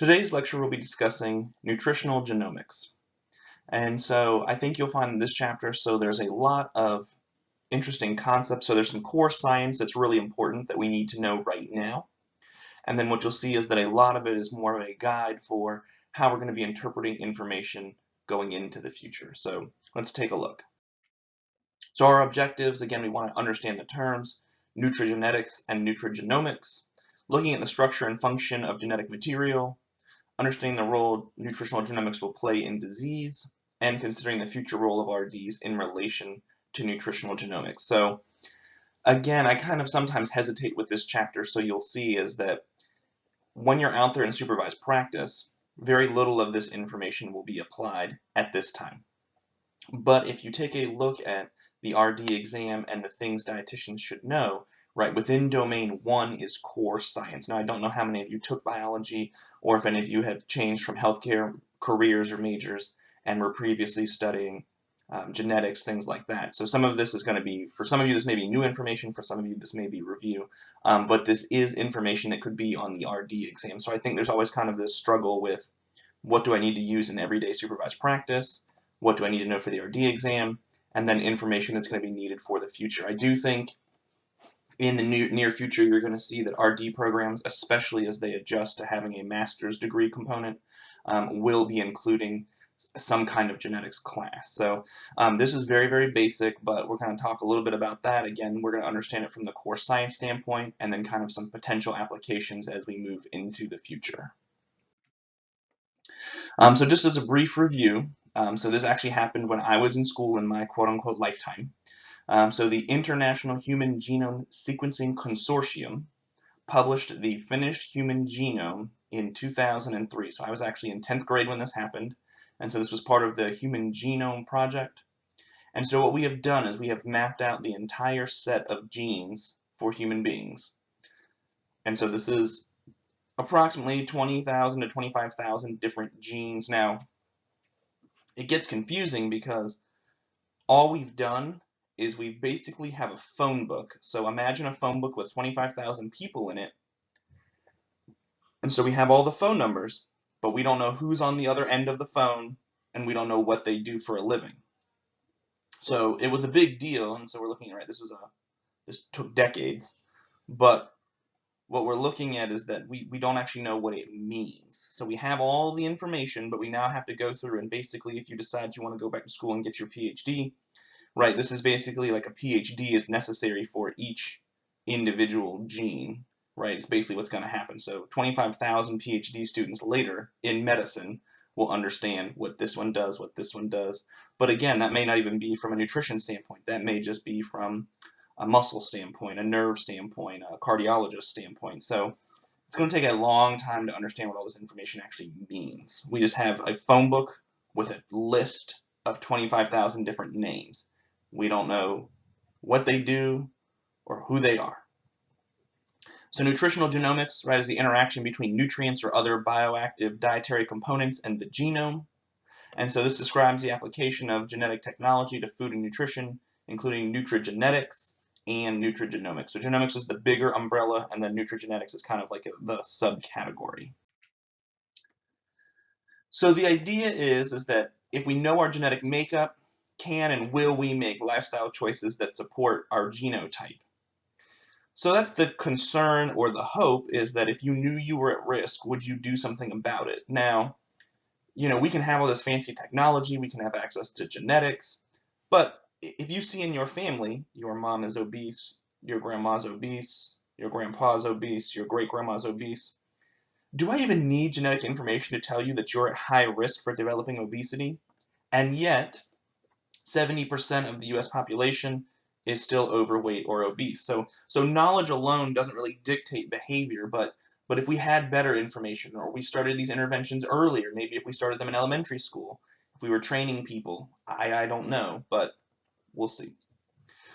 Today's lecture will be discussing nutritional genomics. And so I think you'll find in this chapter, there's a lot of interesting concepts. So there's some core science that's really important that we need to know right now. And then what you'll see is that a lot of it is more of a guide for how we're going to be interpreting information going into the future. So let's take a look. So our objectives, again, we want to understand the terms nutrigenetics and nutrigenomics, looking at the structure and function of genetic material, understanding the role nutritional genomics will play in disease, and considering the future role of RDs in relation to nutritional genomics. So again, I kind of sometimes hesitate with this chapter, so you'll see is that when you're out there in supervised practice, very little of this information will be applied at this time. But if you take a look at the RD exam and the things dietitians should know, right, within domain 1 is core science. Now, I don't know how many of you took biology or if any of you have changed from healthcare careers or majors and were previously studying genetics, things like that. So some of this is going to be, for some of you, this may be new information. For some of you, this may be review. But this is information that could be on the RD exam. So I think there's always kind of this struggle with what do I need to use in everyday supervised practice? What do I need to know for the RD exam? And then information that's going to be needed for the future. I do think in the near future, you're going to see that RD programs, especially as they adjust to having a master's degree component, will be including some kind of genetics class. So this is very, very basic, but we're going to talk a little bit about that. Again, we're going to understand it from the core science standpoint, and then kind of some potential applications as we move into the future. So just as a brief review, so this actually happened when I was in school in my quote-unquote lifetime. So the International Human Genome Sequencing Consortium published the finished human genome in 2003. So I was actually in 10th grade when this happened. And so this was part of the Human Genome Project. And so what we have done is we have mapped out the entire set of genes for human beings. And so this is approximately 20,000 to 25,000 different genes. Now, it gets confusing because all we've done is we basically have a phone book. So imagine a phone book with 25,000 people in it. And so we have all the phone numbers, but we don't know who's on the other end of the phone, and we don't know what they do for a living. So it was a big deal, and so we're looking at, right, this took decades, but what we're looking at is that we don't actually know what it means. So we have all the information, but we now have to go through, and basically if you decide you want to go back to school and get your PhD, right, this is basically like a PhD is necessary for each individual gene, right? It's basically what's going to happen. So 25,000 PhD students later in medicine will understand what this one does, what this one does. But again, that may not even be from a nutrition standpoint. That may just be from a muscle standpoint, a nerve standpoint, a cardiologist standpoint. So it's going to take a long time to understand what all this information actually means. We just have a phone book with a list of 25,000 different names. We don't know what they do or who they are. So nutritional genomics, right, is the interaction between nutrients or other bioactive dietary components and the genome. And so this describes the application of genetic technology to food and nutrition, including nutrigenetics and nutrigenomics. So genomics is the bigger umbrella, and then nutrigenetics is kind of like the subcategory. So the idea is that if we know our genetic makeup, can and will we make lifestyle choices that support our genotype? So that's the concern, or the hope, is that if you knew you were at risk, would you do something about it? Now, you know, we can have all this fancy technology, we can have access to genetics, but if you see in your family, your mom is obese, your grandma's obese, your grandpa's obese, your great-grandma's obese, do I even need genetic information to tell you that you're at high risk for developing obesity? And yet, 70% of the US population is still overweight or obese. So knowledge alone doesn't really dictate behavior, but if we had better information, or we started these interventions earlier, maybe if we started them in elementary school, if we were training people, I don't know, but we'll see.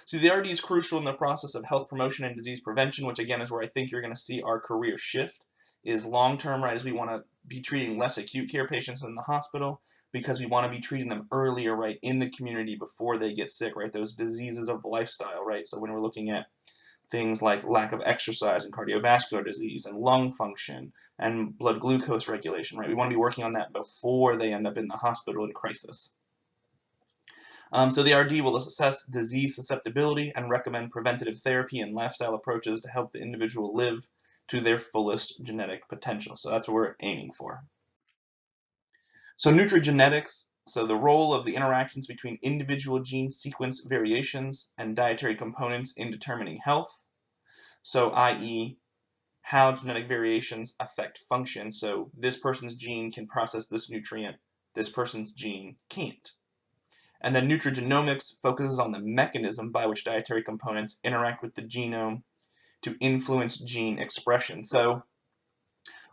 So the RD is crucial in the process of health promotion and disease prevention, which again is where I think you're going to see our career shift, is long-term, right, as we want to be treating less acute care patients in the hospital because we want to be treating them earlier, right, in the community before they get sick, right, those diseases of the lifestyle, right? So when we're looking at things like lack of exercise and cardiovascular disease and lung function and blood glucose regulation, right? We want to be working on that before they end up in the hospital in crisis. So the RD will assess disease susceptibility and recommend preventative therapy and lifestyle approaches to help the individual live to their fullest genetic potential. So that's what we're aiming for. So nutrigenetics, so the role of the interactions between individual gene sequence variations and dietary components in determining health. So i.e., how genetic variations affect function. So this person's gene can process this nutrient, this person's gene can't. And then nutrigenomics focuses on the mechanism by which dietary components interact with the genome to influence gene expression. So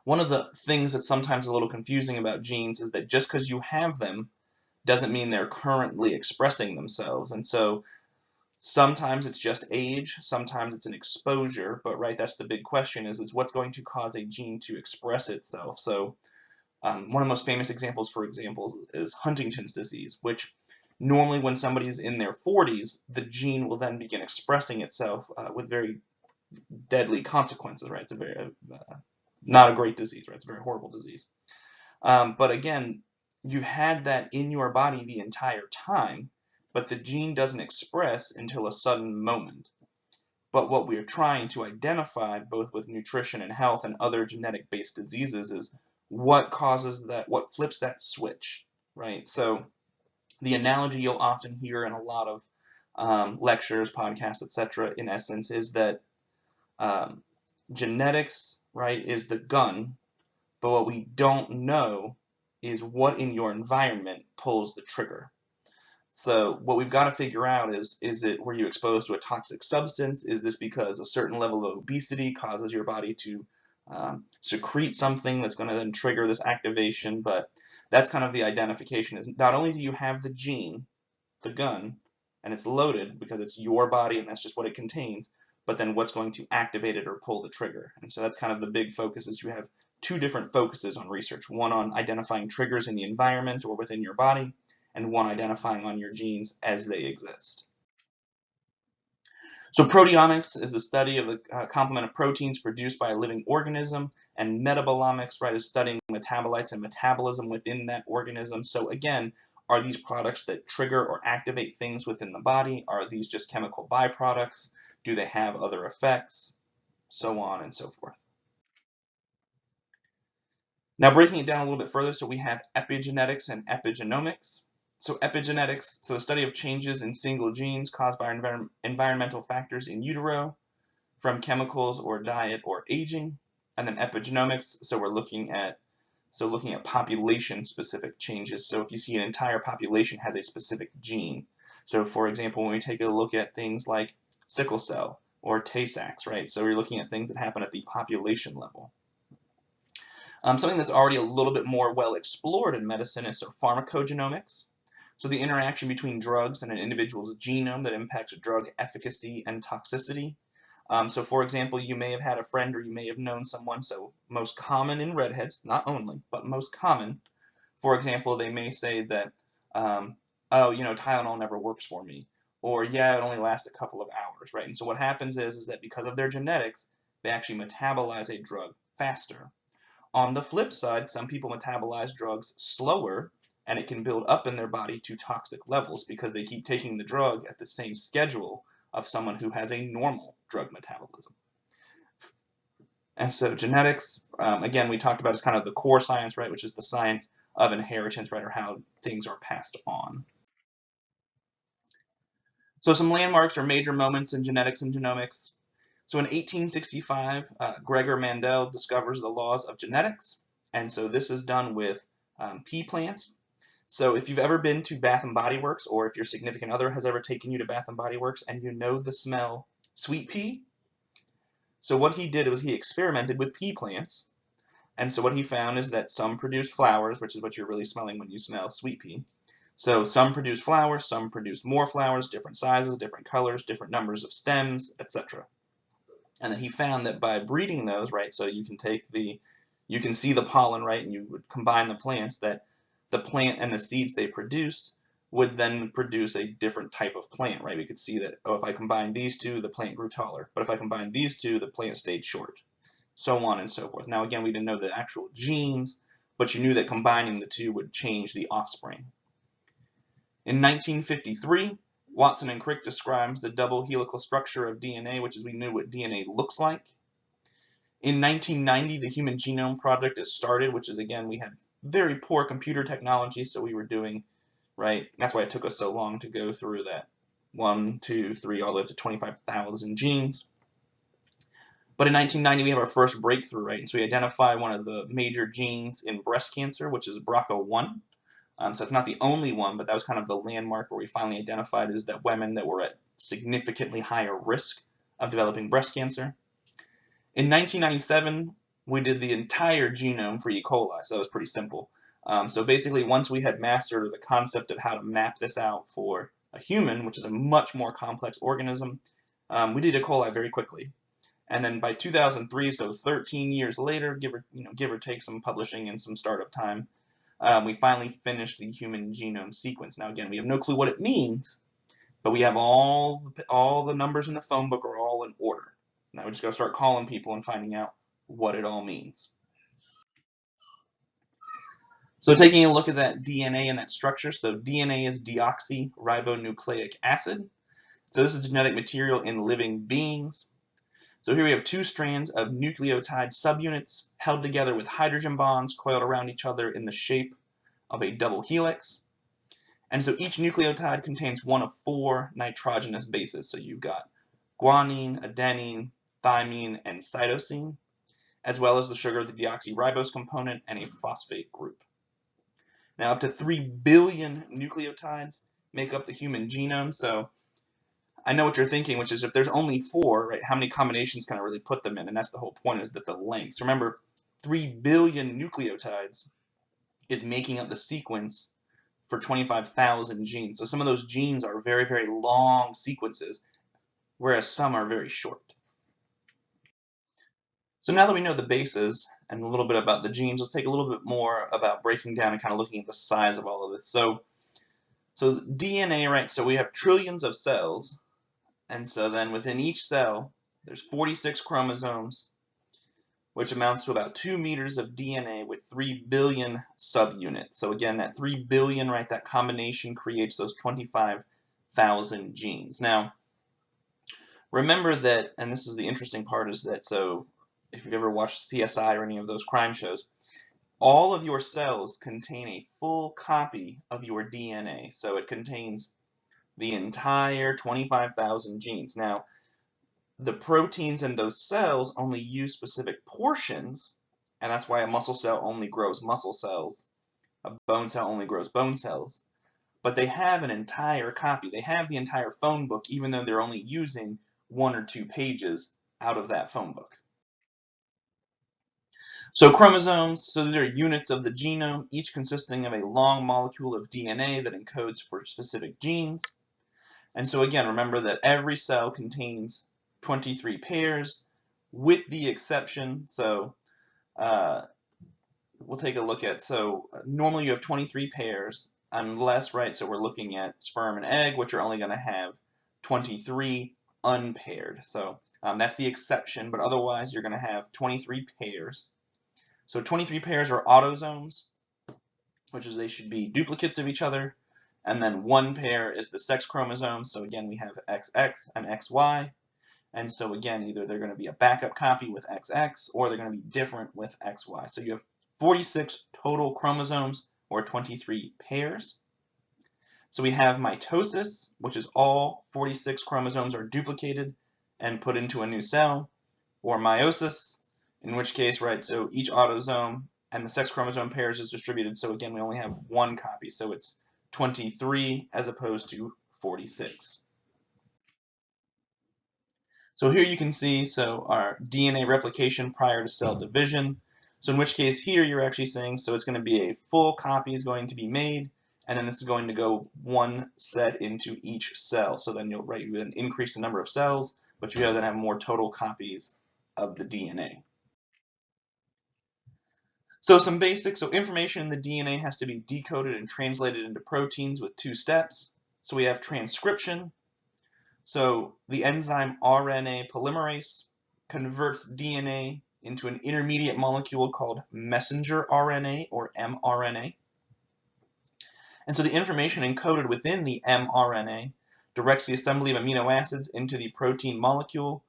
one of the things that's sometimes a little confusing about genes is that just because you have them doesn't mean they're currently expressing themselves. And so sometimes it's just age, sometimes it's an exposure, but right, that's the big question is what's going to cause a gene to express itself. So one of the most famous examples, for example, is Huntington's disease, which normally when somebody's in their 40s, the gene will then begin expressing itself with very deadly consequences, right? It's a very, not a great disease, right? It's a very horrible disease. But again, you've had that in your body the entire time, but the gene doesn't express until a sudden moment. But what we're trying to identify, both with nutrition and health and other genetic-based diseases, is what causes that, what flips that switch, right? So the analogy you'll often hear in a lot of lectures, podcasts, etc., in essence, is that genetics, right, is the gun, but what we don't know is what in your environment pulls the trigger. So what we've got to figure out is it, were you exposed to a toxic substance? Is this because a certain level of obesity causes your body to secrete something that's going to then trigger this activation? But that's kind of the identification, is not only do you have the gene, the gun, and it's loaded because it's your body and that's just what it contains, but then what's going to activate it or pull the trigger. And so that's kind of the big focus, is you have two different focuses on research, one on identifying triggers in the environment or within your body, and one identifying on your genes as they exist. So proteomics is the study of the complement of proteins produced by a living organism, and metabolomics, right, is studying metabolites and metabolism within that organism. So again, are these products that trigger or activate things within the body? Are these just chemical byproducts? Do they have other effects? So on and so forth. Now breaking it down a little bit further, so we have epigenetics and epigenomics. So epigenetics, so the study of changes in single genes caused by environmental factors in utero, from chemicals or diet or aging. And then epigenomics, so we're looking at population-specific changes. So if you see an entire population has a specific gene. So for example, when we take a look at things like sickle cell or Tay-Sachs, right? So we're looking at things that happen at the population level. Something that's already a little bit more well explored in medicine is pharmacogenomics. So the interaction between drugs and an individual's genome that impacts drug efficacy and toxicity. So for example, you may have had a friend or you may have known someone, so most common in redheads, not only, but most common, for example, they may say that, oh, you know, Tylenol never works for me, or yeah, it only lasts a couple of hours, right? And so what happens is that because of their genetics, they actually metabolize a drug faster. On the flip side, some people metabolize drugs slower, and it can build up in their body to toxic levels because they keep taking the drug at the same schedule of someone who has a normal drug metabolism. And so genetics, again, we talked about as kind of the core science, right, which is the science of inheritance, right, or how things are passed on. So some landmarks or major moments in genetics and genomics. So in 1865, Gregor Mendel discovers the laws of genetics, and so this is done with pea plants. So if you've ever been to Bath & Body Works, or if your significant other has ever taken you to Bath & Body Works and you know the smell sweet pea, so what he did was he experimented with pea plants, and so what he found is that some produced flowers, which is what you're really smelling when you smell sweet pea. So some produced flowers, some produced more flowers, different sizes, different colors, different numbers of stems, etc. And then he found that by breeding those, right, so you can see the pollen, right, and you would combine the plants, that the plant and the seeds they produced would then produce a different type of plant, right? We could see that, oh, if I combine these two, the plant grew taller. But if I combine these two, the plant stayed short. So on and so forth. Now, again, we didn't know the actual genes, but you knew that combining the two would change the offspring. In 1953, Watson and Crick describes the double helical structure of DNA, which is we knew what DNA looks like. In 1990, the Human Genome Project is started, which is, again, we had very poor computer technology, so we were doing, right, that's why it took us so long to go through that 1, 2, 3, all the way to 25,000 genes. But in 1990, we have our first breakthrough, right? And so we identify one of the major genes in breast cancer, which is BRCA1. So it's not the only one, but that was kind of the landmark where we finally identified is that women that were at significantly higher risk of developing breast cancer. In 1997, we did the entire genome for E. coli, so that was pretty simple. So basically, once we had mastered the concept of how to map this out for a human, which is a much more complex organism, we did E. coli very quickly. And then by 2003, so 13 years later, give or take some publishing and some startup time, we finally finished the human genome sequence. Now, again, we have no clue what it means, but we have all the numbers in the phone book are all in order. Now we just got to start calling people and finding out what it all means. So taking a look at that DNA and that structure, so DNA is deoxyribonucleic acid. So this is genetic material in living beings. So here we have two strands of nucleotide subunits held together with hydrogen bonds coiled around each other in the shape of a double helix. And so each nucleotide contains one of 4 nitrogenous bases. So you've got guanine, adenine, thymine, and cytosine, as well as the sugar of the deoxyribose component and a phosphate group. Now up to 3 billion nucleotides make up the human genome. So I know what you're thinking, which is if there's only 4, right, how many combinations can I really put them in? And that's the whole point, is that the length. So remember, 3 billion nucleotides is making up the sequence for 25,000 genes. So some of those genes are very, very long sequences, whereas some are very short. So now that we know the bases and a little bit about the genes, let's take a little bit more about breaking down and kind of looking at the size of all of this. So DNA, right, so we have trillions of cells. And so then within each cell, there's 46 chromosomes, which amounts to about 2 meters of DNA with 3 billion subunits. So again, that 3 billion, right, that combination creates those 25,000 genes. Now, remember that, and this is the interesting part, is that, so if you've ever watched CSI or any of those crime shows, all of your cells contain a full copy of your DNA. So it contains the entire 25,000 genes. Now, the proteins in those cells only use specific portions, and that's why a muscle cell only grows muscle cells, a bone cell only grows bone cells, but they have an entire copy. They have the entire phone book, even though they're only using 1 or 2 pages out of that phone book. So chromosomes, so these are units of the genome, each consisting of a long molecule of DNA that encodes for specific genes. And so again, remember that every cell contains 23 pairs, with the exception, so we'll take a look at, so normally you have 23 pairs, unless, right, so we're looking at sperm and egg, which are only going to have 23 unpaired. So that's the exception, but otherwise you're going to have 23 pairs. So 23 pairs are autosomes, which is they should be duplicates of each other. And then 1 pair is the sex chromosome. So again, we have XX and XY. And so again, either they're going to be a backup copy with XX, or they're going to be different with XY. So you have 46 total chromosomes, or 23 pairs. So we have mitosis, which is all 46 chromosomes are duplicated and put into a new cell, or meiosis, in which case, right, so each autosome and the sex chromosome pairs is distributed. So again, we only have 1 copy. So it's 23 as opposed to 46. So here you can see, so our DNA replication prior to cell division. So in which case here you're actually saying, so it's going to be a full copy is going to be made, and then this is going to go 1 set into each cell. So then you'll, right, you then increase the number of cells, but you then have more total copies of the DNA. So some basics, so information in the DNA has to be decoded and translated into proteins with 2 steps. So we have transcription. So the enzyme RNA polymerase converts DNA into an intermediate molecule called messenger RNA or mRNA. And so the information encoded within the mRNA directs the assembly of amino acids into the protein molecule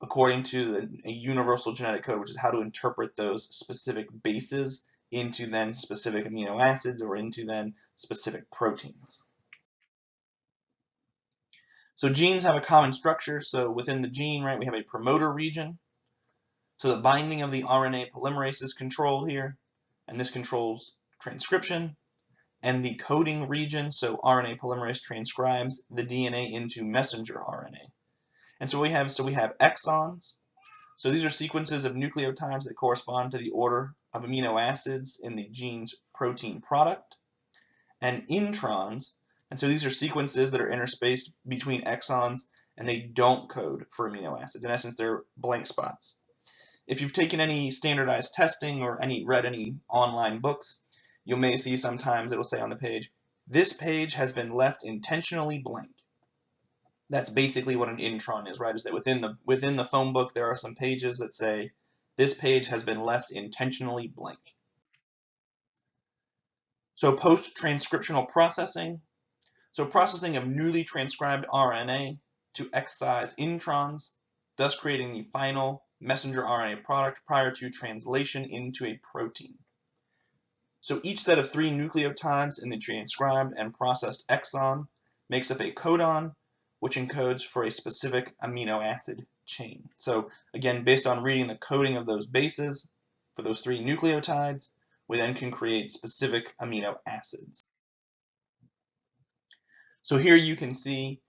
according to a universal genetic code, which is how to interpret those specific bases into then specific amino acids or into then specific proteins. So genes have a common structure. So within the gene, right, we have a promoter region. So the binding of the RNA polymerase is controlled here, and this controls transcription. And the coding region, so RNA polymerase transcribes the DNA into messenger RNA. And so we have exons. So these are sequences of nucleotides that correspond to the order of amino acids in the gene's protein product. And introns, and so these are sequences that are interspaced between exons and they don't code for amino acids. In essence, they're blank spots. If you've taken any standardized testing or read any online books, you may see sometimes it'll say on the page, this page has been left intentionally blank. That's basically what an intron is, right? Is that within the phone book there are some pages that say this page has been left intentionally blank. So post-transcriptional processing. So processing of newly transcribed RNA to excise introns, thus creating the final messenger RNA product prior to translation into a protein. So each set of 3 nucleotides in the transcribed and processed exon makes up a codon, which encodes for a specific amino acid chain. So again, based on reading the coding of those bases for those 3 nucleotides, we then can create specific amino acids. So here you can see,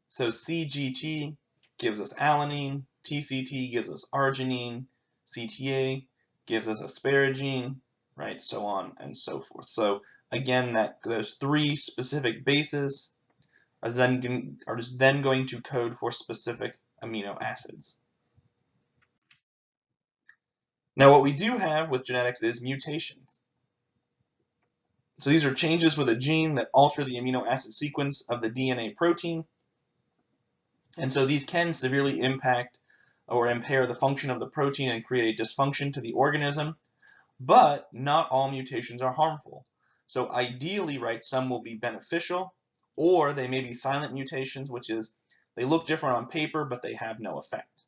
so CGT gives us alanine, TCT gives us arginine, CTA gives us asparagine, right, so on and so forth. So again, those 3 specific bases are then going to code for specific amino acids. Now what we do have with genetics is mutations. So these are changes with a gene that alter the amino acid sequence of the DNA protein. And so these can severely impact or impair the function of the protein and create a dysfunction to the organism, but not all mutations are harmful. So ideally, right, some will be beneficial, or they may be silent mutations, which is they look different on paper, but they have no effect.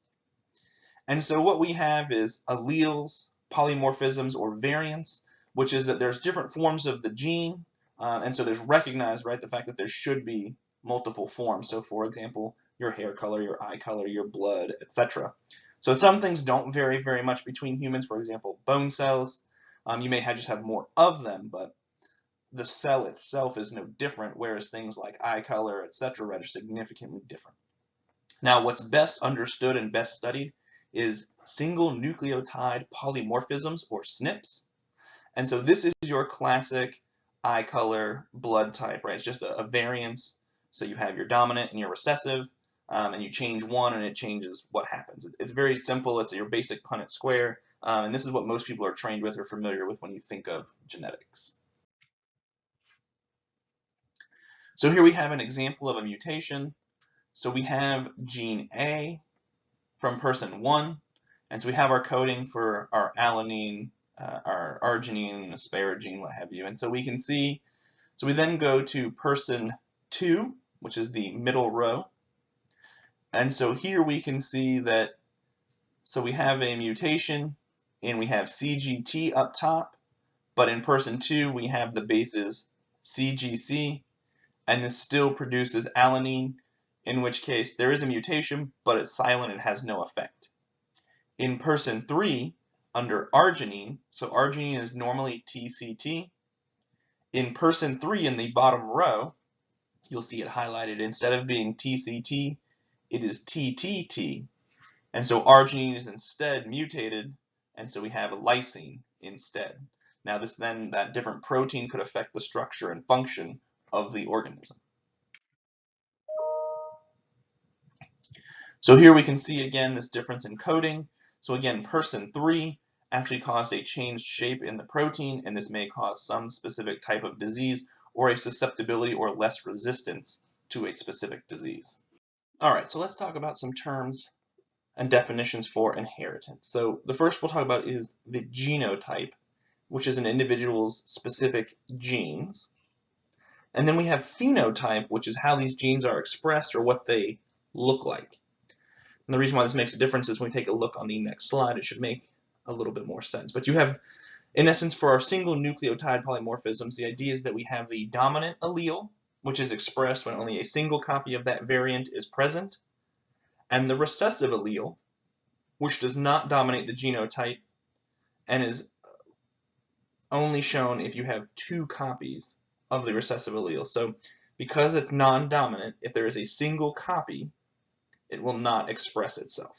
And so what we have is alleles, polymorphisms, or variants, which is that there's different forms of the gene, and so there's recognized, right, the fact that there should be multiple forms. So for example, your hair color, your eye color, your blood, etc. So some things don't vary very much between humans. For example, bone cells, you may just have more of them, but the cell itself is no different, whereas things like eye color, etc., are significantly different. Now, what's best understood and best studied is single nucleotide polymorphisms, or SNPs. And so this is your classic eye color, blood type, right? It's just a variance. So you have your dominant and your recessive, and you change one and it changes what happens. It's very simple. It's your basic Punnett Square, and this is what most people are trained with or familiar with when you think of genetics. So here we have an example of a mutation. So we have gene A from person 1, and so we have our coding for our alanine, our arginine, asparagine, what have you. And so we can see, so we then go to person 2, which is the middle row. And so here we can see that, so we have a mutation and we have CGT up top, but in person 2 we have the bases CGC, and this still produces alanine, in which case there is a mutation, but it's silent, it has no effect. In person 3, under arginine, so arginine is normally TCT. In person 3, in the bottom row, you'll see it highlighted. Instead of being TCT, it is TTT. And so arginine is instead mutated, and so we have a lysine instead. Now that different protein could affect the structure and function of the organism. So here we can see again this difference in coding. So again, person 3, actually caused a changed shape in the protein, and this may cause some specific type of disease or a susceptibility or less resistance to a specific disease. All right, so let's talk about some terms and definitions for inheritance. So the first we'll talk about is the genotype, which is an individual's specific genes. And then we have phenotype, which is how these genes are expressed or what they look like. And the reason why this makes a difference is when we take a look on the next slide, it should make a little bit more sense. But you have, in essence, for our single nucleotide polymorphisms, the idea is that we have the dominant allele, which is expressed when only a single copy of that variant is present, and the recessive allele, which does not dominate the genotype and is only shown if you have two copies of the recessive allele. So because it's non-dominant, if there is a single copy, it will not express itself.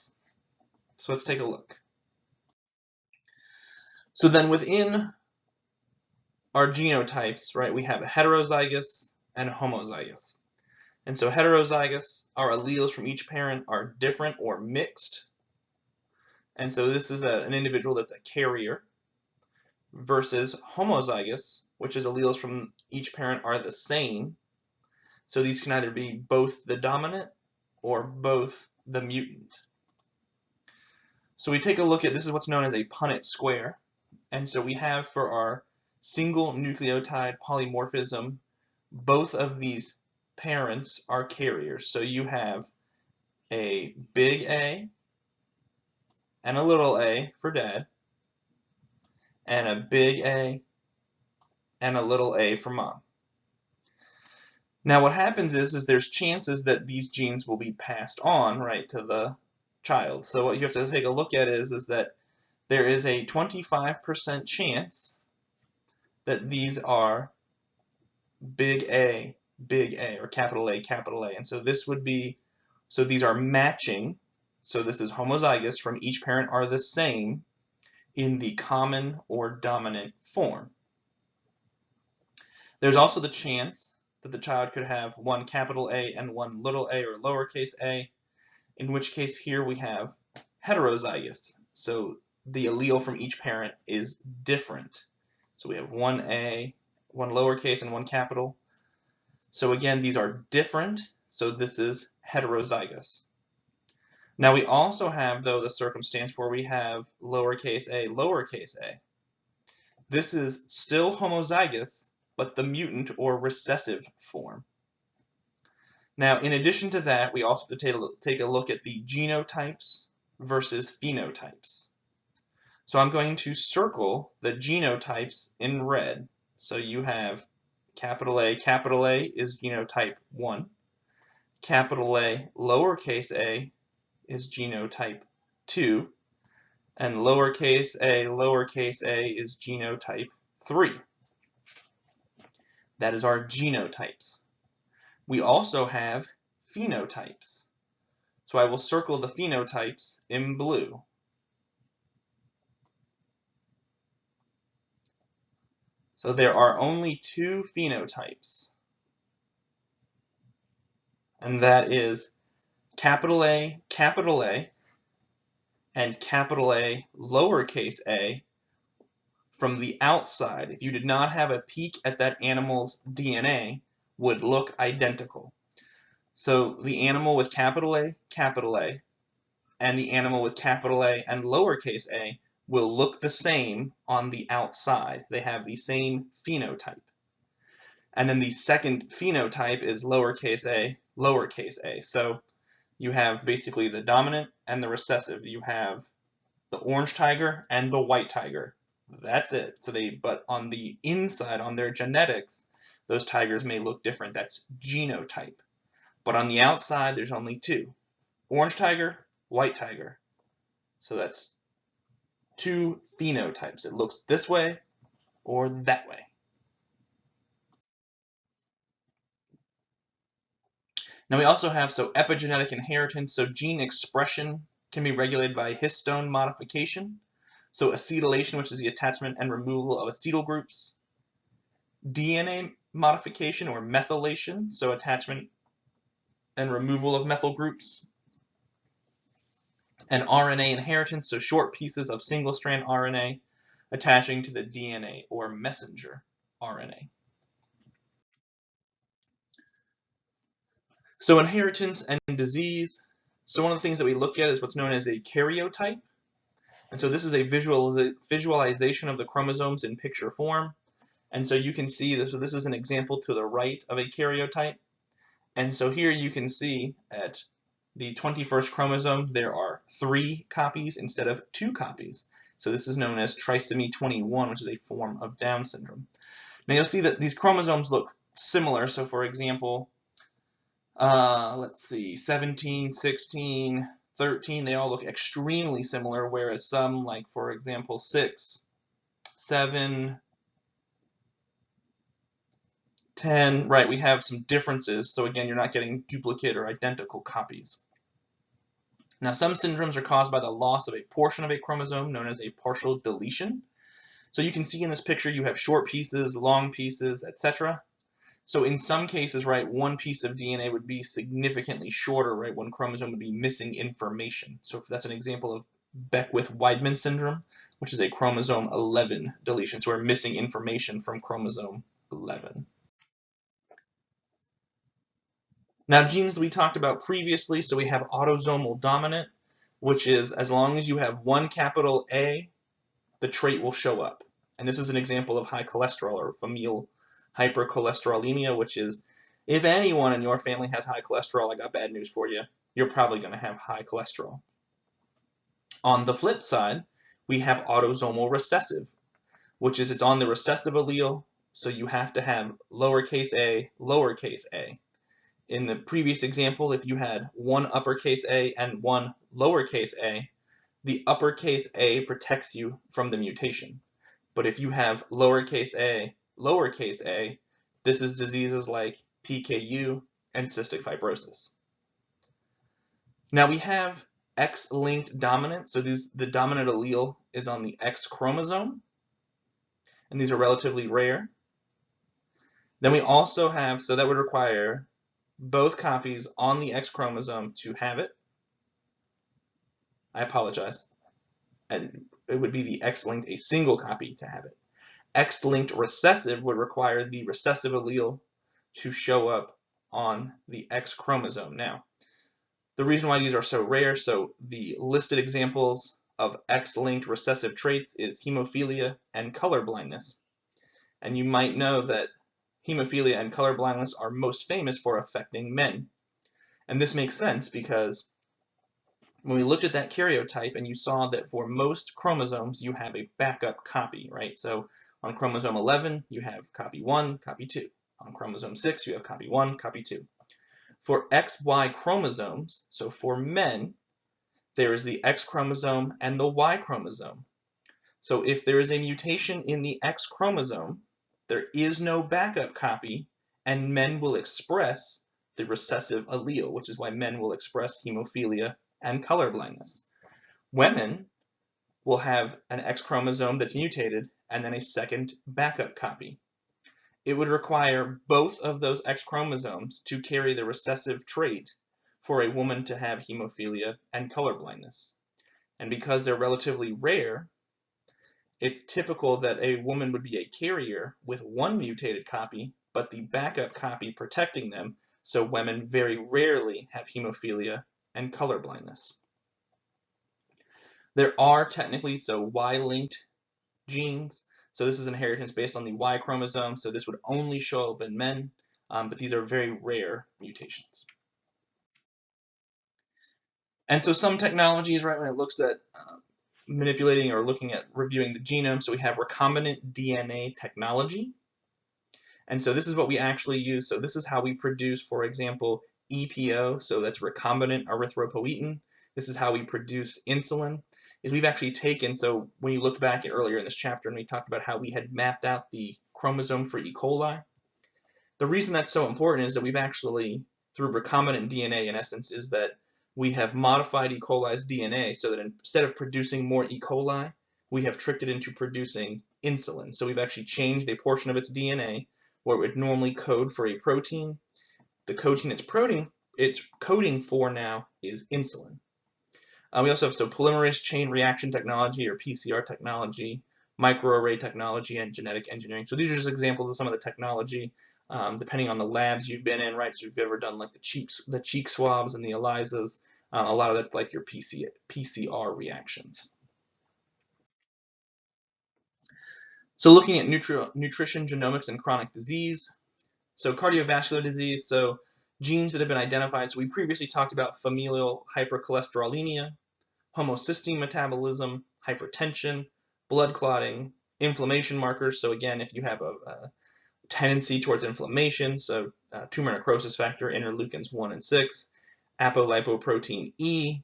So let's take a look. So then within our genotypes, right, we have heterozygous and homozygous. And so heterozygous, our alleles from each parent are different or mixed. And so this is an individual that's a carrier, versus homozygous, which is alleles from each parent are the same. So these can either be both the dominant or both the mutant. So we take a look at, this is what's known as a Punnett Square. And so we have for our single nucleotide polymorphism, both of these parents are carriers. So you have a big A and a little a for dad, and a big A and a little a for mom. Now what happens is there's chances that these genes will be passed on, right, to the child. So what you have to take a look at is that there is a 25% chance that these are big A, or capital A, capital A. And so this would be, so these are matching. So this is homozygous, from each parent are the same in the common or dominant form. There's also the chance that the child could have one capital A and one little a or lowercase a, in which case here we have heterozygous. So the allele from each parent is different. So we have one A, one lowercase, and one capital. So again, these are different, so this is heterozygous. Now we also have, though, the circumstance where we have lowercase a, lowercase a. This is still homozygous, but the mutant or recessive form. Now, in addition to that, we also have to take a look at the genotypes versus phenotypes. So I'm going to circle the genotypes in red. So you have capital A is genotype 1. Capital A, lowercase a is genotype 2. And lowercase a is genotype 3. That is our genotypes. We also have phenotypes. So I will circle the phenotypes in blue. So there are only two phenotypes, and that is capital A, and capital A, lowercase a, from the outside. If you did not have a peek at that animal's DNA, would look identical. So the animal with capital A, and the animal with capital A and lowercase a will look the same on the outside. They have the same phenotype. And then the second phenotype is lowercase a. So you have basically the dominant and the recessive. You have the orange tiger and the white tiger. That's it. So but on the inside, on their genetics, those tigers may look different. That's genotype. But on the outside, there's only two. Orange tiger, white tiger. So that's two phenotypes. It looks this way or that way. Now we also have, epigenetic inheritance. So gene expression can be regulated by histone modification. So acetylation, which is the attachment and removal of acetyl groups. DNA modification or methylation, so attachment and removal of methyl groups. and RNA inheritance, so short pieces of single-strand RNA attaching to the DNA or messenger RNA. So inheritance and disease. So one of the things that we look at is what's known as a karyotype. And so this is a visualization of the chromosomes in picture form. And so you can see that, so this is an example to the right of a karyotype. And so here you can see at the 21st chromosome, there are 3 copies instead of 2 copies. So this is known as trisomy 21, which is a form of Down syndrome. Now you'll see that these chromosomes look similar. So for example, let's see, 17, 16, 13, they all look extremely similar, whereas some, like for example, 6, 7, 10, right, we have some differences. So again, you're not getting duplicate or identical copies. Now, some syndromes are caused by the loss of a portion of a chromosome, known as a partial deletion. So you can see in this picture, you have short pieces, long pieces, etc. So in some cases, right, one piece of DNA would be significantly shorter, right? One chromosome would be missing information. So that's an example of Beckwith-Weidman syndrome, which is a chromosome 11 deletion. So we're missing information from chromosome 11. Now, genes that we talked about previously, so we have autosomal dominant, which is as long as you have one capital A, the trait will show up. And this is an example of high cholesterol or familial hypercholesterolemia, which is if anyone in your family has high cholesterol, I got bad news for you. You're probably going to have high cholesterol. On the flip side, we have autosomal recessive, which is it's on the recessive allele, so you have to have lowercase a, lowercase a. In the previous example, if you had one uppercase a and one lowercase a, the uppercase a protects you from the mutation. But if you have lowercase a, this is diseases like PKU and cystic fibrosis. Now we have X-linked dominant, so the dominant allele is on the X chromosome, and these are relatively rare. Then we also have, so that would require both copies on the X chromosome to have it. I apologize. And it would be the X-linked, a single copy to have it. X-linked recessive would require the recessive allele to show up on the X chromosome. Now, the reason why these are so rare, so the listed examples of X-linked recessive traits is hemophilia and color blindness. And you might know that hemophilia and color blindness are most famous for affecting men. And this makes sense because when we looked at that karyotype and you saw that for most chromosomes you have a backup copy, right? So on chromosome 11 you have copy 1, copy 2. On chromosome 6 you have copy 1, copy 2. For XY chromosomes, so for men, there is the X chromosome and the Y chromosome. So if there is a mutation in the X chromosome, there is no backup copy, and men will express the recessive allele, which is why men will express hemophilia and color blindness. Women will have an X chromosome that's mutated and then a second backup copy. It would require both of those X chromosomes to carry the recessive trait for a woman to have hemophilia and color blindness. And because they're relatively rare, it's typical that a woman would be a carrier with one mutated copy, but the backup copy protecting them, so women very rarely have hemophilia and color blindness. There are technically Y-linked genes, so this is inheritance based on the Y chromosome, so this would only show up in men, but these are very rare mutations. And so some technologies, right, when it looks at manipulating or looking at reviewing the genome, so we have recombinant DNA technology. And so this is what we actually use. So this is how we produce, for example, EPO, so that's recombinant erythropoietin. This is how we produce insulin. Is we've actually taken, so when you looked back at earlier in this chapter and we talked about how we had mapped out the chromosome for E. coli, the reason that's so important is that we've actually, through recombinant DNA in essence, is that we have modified E. coli's DNA so that instead of producing more E. coli, we have tricked it into producing insulin. So we've actually changed a portion of its DNA where it would normally code for a protein. The protein it's coding for now is insulin. We also have polymerase chain reaction technology, or PCR technology, microarray technology, and genetic engineering. So these are just examples of some of the technology, depending on the labs you've been in, right? So if you've ever done like the cheek swabs and the ELISAs, a lot of that's like your PCR reactions. So looking at nutrition, genomics, and chronic disease. So cardiovascular disease, so genes that have been identified. So we previously talked about familial hypercholesterolemia, homocysteine metabolism, hypertension, blood clotting, inflammation markers. So again, if you have a tendency towards inflammation, so tumor necrosis factor, interleukins 1 and 6, apolipoprotein E,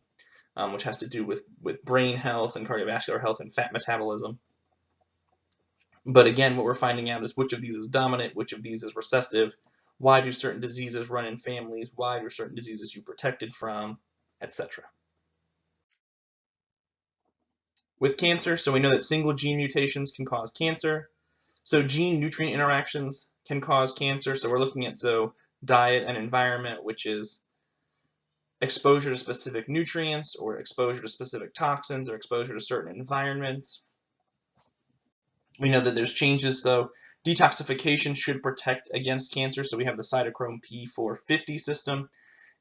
which has to do with brain health and cardiovascular health and fat metabolism. But again, what we're finding out is which of these is dominant, which of these is recessive, why do certain diseases run in families, why are certain diseases you protected from, etc. With cancer, so we know that single gene mutations can cause cancer. So gene-nutrient interactions can cause cancer. So we're looking at diet and environment, which is exposure to specific nutrients or exposure to specific toxins or exposure to certain environments. We know that there's changes, so detoxification should protect against cancer. So we have the cytochrome P450 system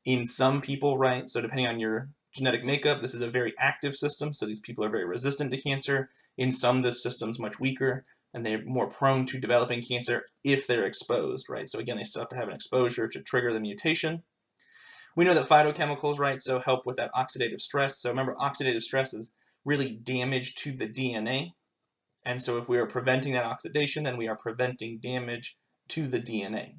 in some people, right? So depending on your genetic makeup, this is a very active system. So these people are very resistant to cancer. In some, this system's much weaker, and they're more prone to developing cancer if they're exposed, right? So again, they still have to have an exposure to trigger the mutation. We know that phytochemicals, right, so help with that oxidative stress. So remember, oxidative stress is really damage to the DNA. And so if we are preventing that oxidation, then we are preventing damage to the DNA.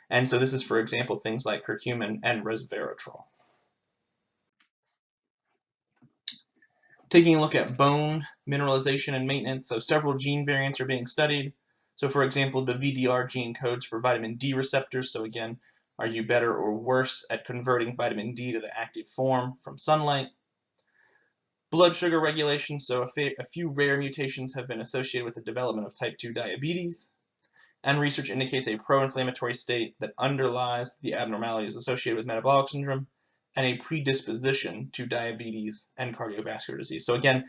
And so this is, for example, things like curcumin and resveratrol. Taking a look at bone mineralization and maintenance, so several gene variants are being studied. So for example, the VDR gene codes for vitamin D receptors. So again, are you better or worse at converting vitamin D to the active form from sunlight? Blood sugar regulation, so a few rare mutations have been associated with the development of type 2 diabetes, and research indicates a pro-inflammatory state that underlies the abnormalities associated with metabolic syndrome and a predisposition to diabetes and cardiovascular disease. So again,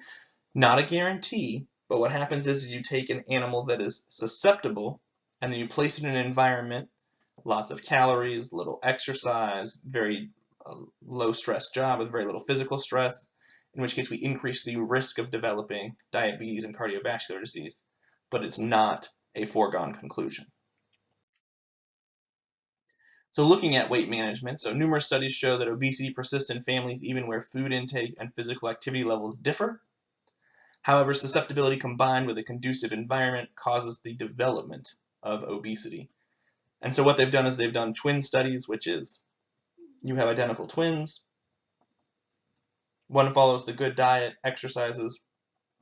not a guarantee, but what happens is you take an animal that is susceptible and then you place it in an environment, lots of calories, little exercise, very low stress job with very little physical stress, in which case we increase the risk of developing diabetes and cardiovascular disease, but it's not a foregone conclusion. So looking at weight management, so numerous studies show that obesity persists in families even where food intake and physical activity levels differ. However, susceptibility combined with a conducive environment causes the development of obesity. And so what they've done is they've done twin studies, which is you have identical twins. One follows the good diet, exercises.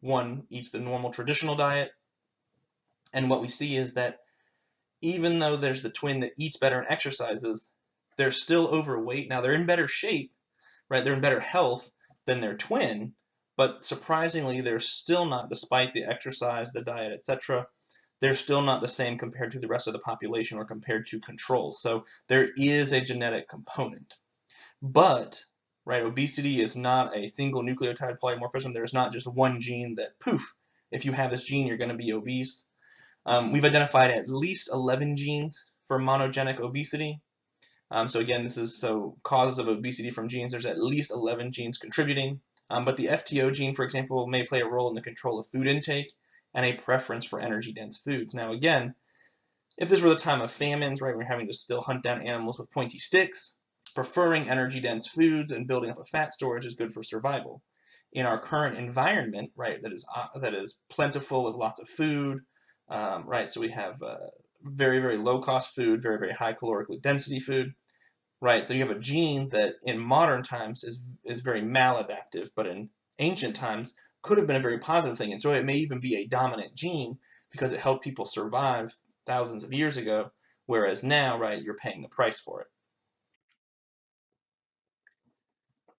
One eats the normal traditional diet. And what we see is that even though there's the twin that eats better and exercises, they're still overweight. Now they're in better shape, right? They're in better health than their twin, but surprisingly, they're still not, despite the exercise, the diet, etc., they're still not the same compared to the rest of the population or compared to controls. So there is a genetic component. But, right, obesity is not a single nucleotide polymorphism. There's not just one gene that, poof, if you have this gene, you're going to be obese. We've identified at least 11 genes for monogenic obesity. So again, this is causes of obesity from genes. There's at least 11 genes contributing. But the FTO gene, for example, may play a role in the control of food intake and a preference for energy-dense foods. Now again, if this were the time of famines, right, we're having to still hunt down animals with pointy sticks, preferring energy-dense foods and building up a fat storage is good for survival. In our current environment, right, that is plentiful with lots of food, right, so we have very, very low-cost food, very, very high caloric density food, right, so you have a gene that in modern times is very maladaptive, but in ancient times could have been a very positive thing, and so it may even be a dominant gene because it helped people survive thousands of years ago, whereas now, right, you're paying the price for it.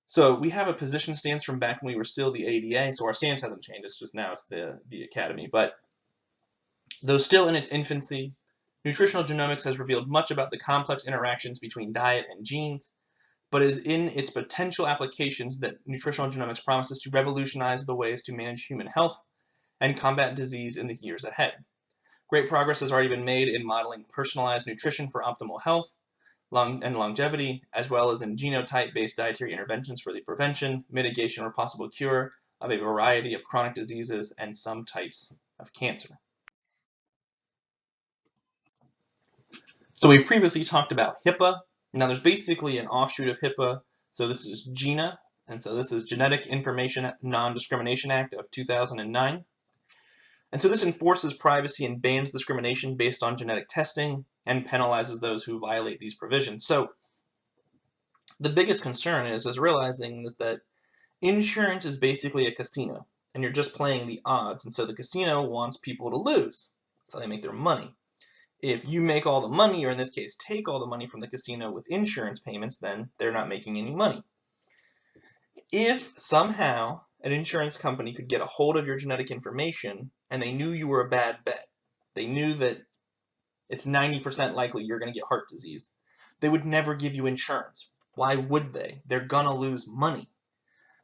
So we have a position stance from back when we were still the ADA, so our stance hasn't changed, it's just now it's the Academy. But though still in its infancy, nutritional genomics has revealed much about the complex interactions between diet and genes. but is in its potential applications that nutritional genomics promises to revolutionize the ways to manage human health and combat disease in the years ahead. Great progress has already been made in modeling personalized nutrition for optimal health and longevity, as well as in genotype-based dietary interventions for the prevention, mitigation, or possible cure of a variety of chronic diseases and some types of cancer. So we've previously talked about HIPAA. Now there's basically an offshoot of HIPAA. So this is GINA, and so this is Genetic Information Non-Discrimination Act of 2009. And so this enforces privacy and bans discrimination based on genetic testing and penalizes those who violate these provisions. So the biggest concern is realizing is that insurance is basically a casino, and you're just playing the odds. And so the casino wants people to lose. That's how they make their money. If you make all the money, or in this case, take all the money from the casino with insurance payments, then they're not making any money. If somehow an insurance company could get a hold of your genetic information and they knew you were a bad bet, they knew that it's 90% likely you're going to get heart disease, they would never give you insurance. Why would they? They're going to lose money.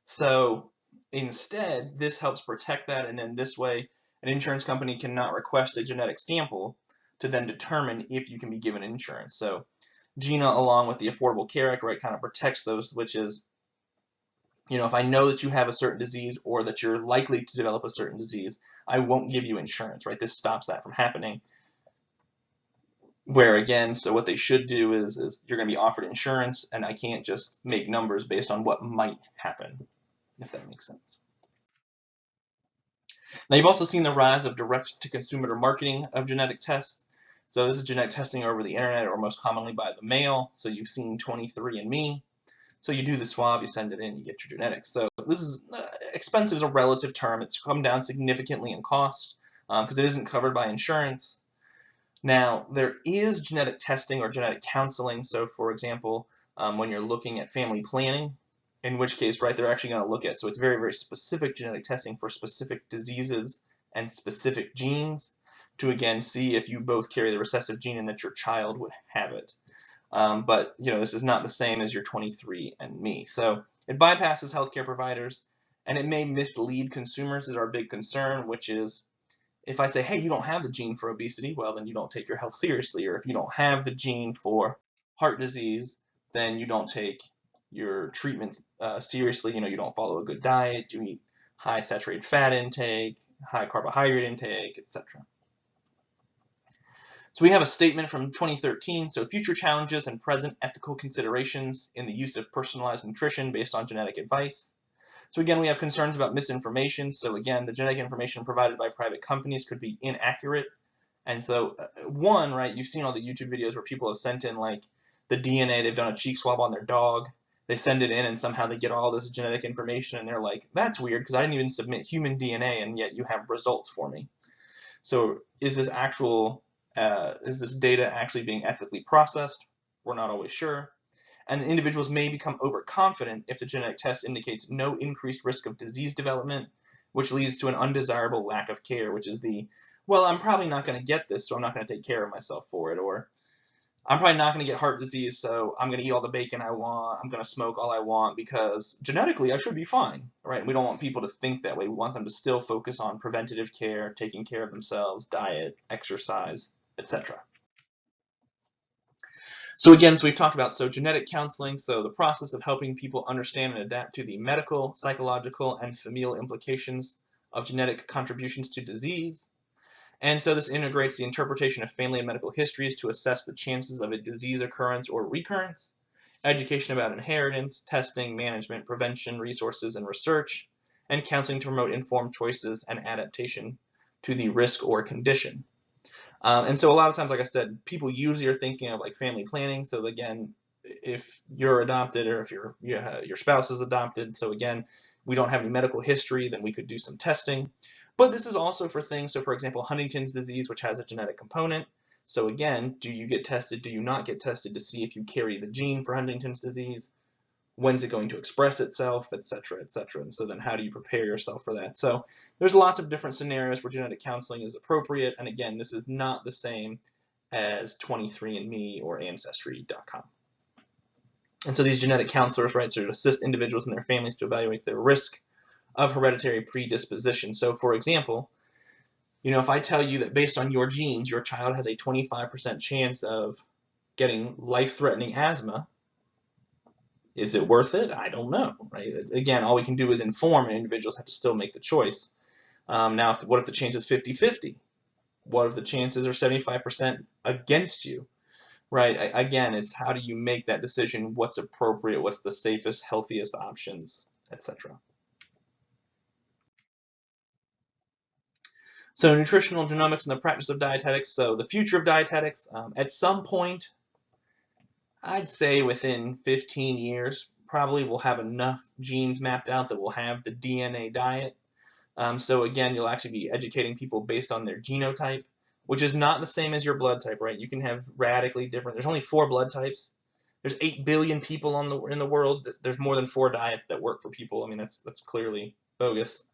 So instead, this helps protect that, and then this way, an insurance company cannot request a genetic sample to then determine if you can be given insurance. So GINA, along with the Affordable Care Act, right, kind of protects those, which is, you know, if I know that you have a certain disease or that you're likely to develop a certain disease, I won't give you insurance, right? This stops that from happening. Where again, so what they should do is you're going to be offered insurance, and I can't just make numbers based on what might happen, if that makes sense. Now you've also seen the rise of direct-to-consumer marketing of genetic tests. So this is genetic testing over the internet, or most commonly by the mail. So you've seen 23andMe. So you do the swab, you send it in, you get your genetics. So this is expensive is a relative term. It's come down significantly in cost because it isn't covered by insurance. Now there is genetic testing or genetic counseling. So for example, when you're looking at family planning, in which case, right, they're actually going to look at, so it's very, very specific genetic testing for specific diseases and specific genes to, again, see if you both carry the recessive gene and that your child would have it. But, you know, this is not the same as your 23andMe. So it bypasses healthcare providers, and it may mislead consumers is our big concern, which is if I say, hey, you don't have the gene for obesity, well, then you don't take your health seriously. Or if you don't have the gene for heart disease, then you don't take your treatment seriously. You know, you don't follow a good diet, you eat high saturated fat intake, high carbohydrate intake, etc. So we have a statement from 2013, so future challenges and present ethical considerations in the use of personalized nutrition based on genetic advice. So again, we have concerns about misinformation. So again, the genetic information provided by private companies could be inaccurate. And so one, right, you've seen all the YouTube videos where people have sent in like the DNA, they've done a cheek swab on their dog, they send it in and somehow they get all this genetic information and they're like, that's weird because I didn't even submit human DNA and yet you have results for me. So is this data actually being ethically processed? We're not always sure. And the individuals may become overconfident if the genetic test indicates no increased risk of disease development, which leads to an undesirable lack of care, which is the, well, I'm probably not going to get this, so I'm not going to take care of myself for it, or I'm probably not going to get heart disease, so I'm going to eat all the bacon I want, I'm going to smoke all I want because genetically I should be fine, right? We don't want people to think that way. We want them to still focus on preventative care, taking care of themselves, diet, exercise, etc. So again, so we've talked about genetic counseling, so the process of helping people understand and adapt to the medical, psychological, and familial implications of genetic contributions to disease. And so this integrates the interpretation of family and medical histories to assess the chances of a disease occurrence or recurrence, education about inheritance, testing, management, prevention, resources, and research, and counseling to promote informed choices and adaptation to the risk or condition. And so a lot of times, like I said, people usually are thinking of like family planning. So again, if you're adopted or if your spouse is adopted, so again, we don't have any medical history, then we could do some testing. But this is also for things, so for example, Huntington's disease, which has a genetic component. So again, do you get tested, do you not get tested to see if you carry the gene for Huntington's disease? When's it going to express itself, et cetera, et cetera. And so then how do you prepare yourself for that? So there's lots of different scenarios where genetic counseling is appropriate. And again, this is not the same as 23andMe or Ancestry.com. And so these genetic counselors, right, sort of assist individuals and their families to evaluate their risk of hereditary predisposition. So for example, if I tell you that based on your genes, your child has a 25% chance of getting life-threatening asthma, is it worth it? I don't know, right? Again, all we can do is inform, and individuals have to still make the choice. Now, what if the chance is 50-50? What if the chances are 75% against you, right? Again, it's how do you make that decision? What's appropriate? What's the safest, healthiest options, etc. So nutritional genomics and the practice of dietetics. So the future of dietetics, at some point, I'd say within 15 years, probably we'll have enough genes mapped out that we'll have the DNA diet. So again, you'll actually be educating people based on their genotype, which is not the same as your blood type, right? You can have radically different. There's only 4 blood types. There's 8 billion people in the world. There's more than 4 diets that work for people. I mean, that's clearly bogus.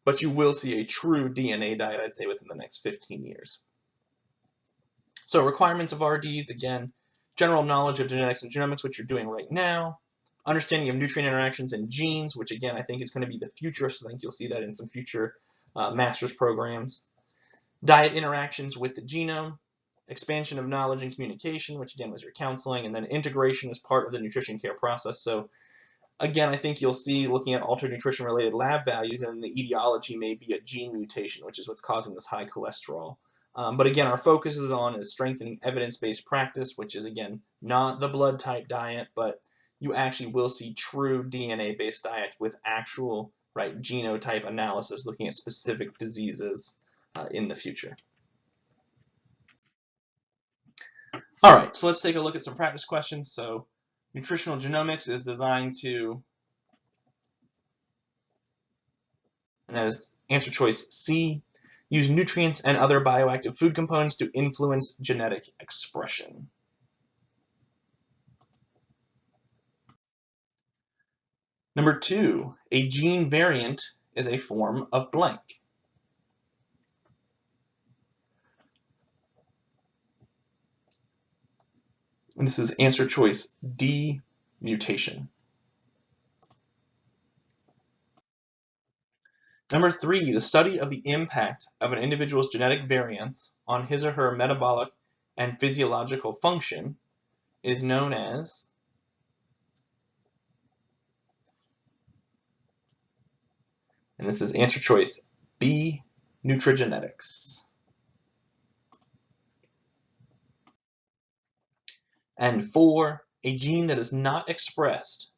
But you will see a true DNA diet, I'd say, within the next 15 years. So requirements of RDs, again, general knowledge of genetics and genomics, which you're doing right now. Understanding of nutrient interactions and genes, which again, I think is going to be the future. So I think you'll see that in some future master's programs. Diet interactions with the genome. Expansion of knowledge and communication, which again was your counseling. And then integration as part of the nutrition care process. So again, I think you'll see, looking at altered nutrition-related lab values, and the etiology may be a gene mutation, which is what's causing this high cholesterol. But again, our focus is strengthening evidence-based practice, which is, again, not the blood type diet, but you actually will see true DNA-based diets with actual, right, genotype analysis, looking at specific diseases in the future. All right, so let's take a look at some practice questions. So nutritional genomics is designed to, and that is answer choice C, use nutrients and other bioactive food components to influence genetic expression. Number 2, a gene variant is a form of blank. And this is answer choice D, mutation. Number 3, the study of the impact of an individual's genetic variants on his or her metabolic and physiological function is known as, and this is answer choice B, Nutrigenetics. And 4, a gene that is not expressed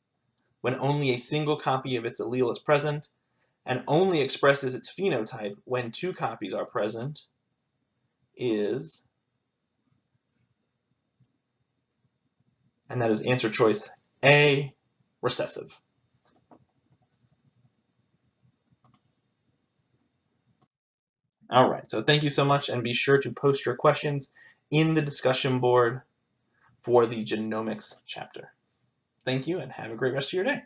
when only a single copy of its allele is present and only expresses its phenotype when 2 copies are present is, and that is answer choice A, recessive. All right, so thank you so much, and be sure to post your questions in the discussion board for the genomics chapter. Thank you, and have a great rest of your day.